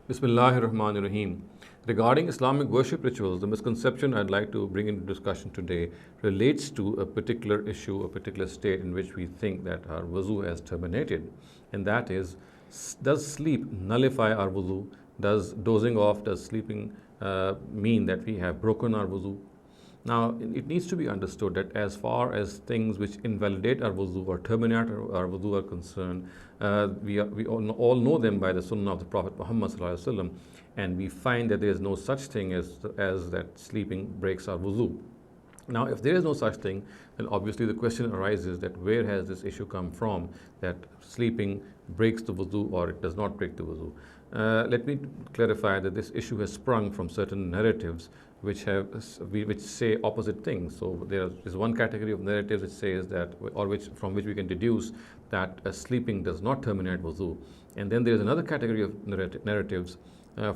Bismillahir Rahmanir Rahim. Regarding Islamic worship rituals, the misconception I'd like to bring into discussion today relates to a particular issue, a particular state in which we think that our wuzu has terminated, and that is, does sleep nullify our wuzu? Does dozing off, does sleeping mean that we have broken our wuzu? Now, it needs to be understood that as far as things which invalidate our wuzu or terminate our wuzu are concerned, we all know them by the sunnah of the Prophet Muhammad sallallahu alaihi wasallam, and we find that there is no such thing as that sleeping breaks our wuzu. Now, if there is no such thing, then obviously the question arises that where has this issue come from, that sleeping breaks the wuzu or it does not break the wuzu. Let me clarify that this issue has sprung from certain narratives which say opposite things. So there is one category of narratives which says that, from which we can deduce that sleeping does not terminate wuzu, and then there is another category of narratives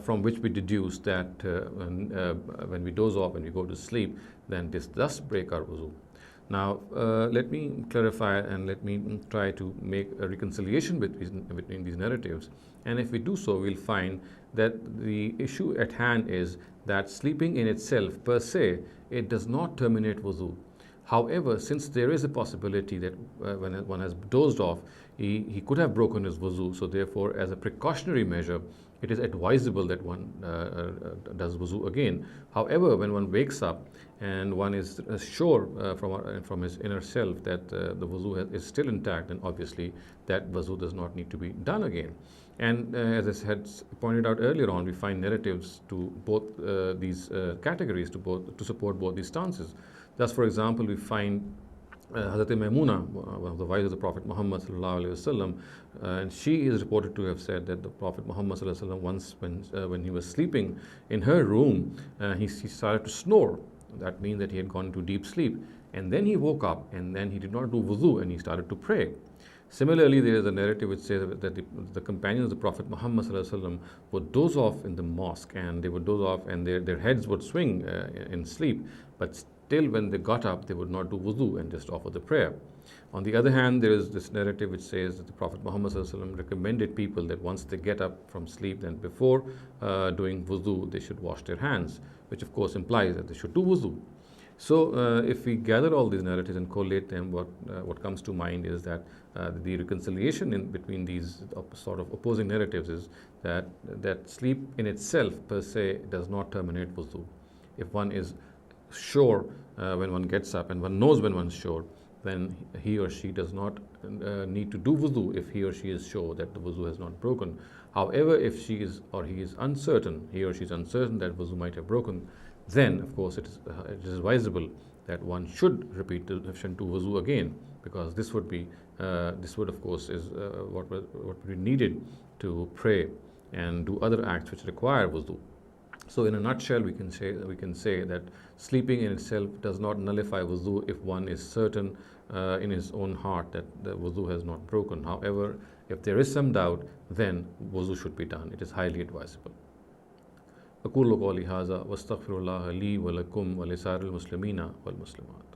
from which we deduce that when we doze off and we go to sleep, then this does break our wuzu. Now, let me clarify and let me try to make a reconciliation between these narratives. And if we do so, we'll find that the issue at hand is that sleeping in itself, per se, it does not terminate wuzu. However, since there is a possibility that when one has dozed off, he could have broken his wuzu, so therefore, as a precautionary measure, it is advisable that one does wuzu again. However, when one wakes up and one is sure from his inner self that the wuzu is still intact, then obviously that wuzu does not need to be done again. And as I had pointed out earlier on, we find narratives to both these categories to support both these stances. Thus, for example, we find Hazrat Maimuna, one of the wives of the Prophet Muhammad sallallahu alaihi wasallam, and she is reported to have said that the Prophet Muhammad sallallahu alaihi wasallam once, when he was sleeping in her room, he started to snore. That means that he had gone into deep sleep, and then he woke up, and then he did not do wuzu, and he started to pray. Similarly, there is a narrative which says that the companions of the Prophet Muhammad sallallahu alaihi wasallam would doze off in the mosque, and they would doze off, and their heads would swing in sleep, but till when they got up, they would not do wudu and just offer the prayer. On the other hand, there is this narrative which says that the Prophet Muhammad ﷺ recommended people that once they get up from sleep, then before doing wudu, they should wash their hands, which of course implies that they should do wudu. So if we gather all these narratives and collate them, what comes to mind is that the reconciliation between these sort of opposing narratives is that sleep in itself per se does not terminate wudu. If one is sure when one gets up and one knows when one's sure, then he or she does not need to do wudu if he or she is sure that the wudu has not broken. However, if she is or he is uncertain, he or she is uncertain that wudu might have broken, then of course it is advisable that one should repeat the wudu again, because this would of course is what would be needed to pray and do other acts which require wudu. So in a nutshell, we can say that sleeping in itself does not nullify wudu if one is certain in his own heart that the wudu has not broken. However, if there is some doubt, then wudu should be done. It is highly advisable. أقول قولي هذا واستغفر الله لي ولكم ولسائر المسلمين والمسلمات.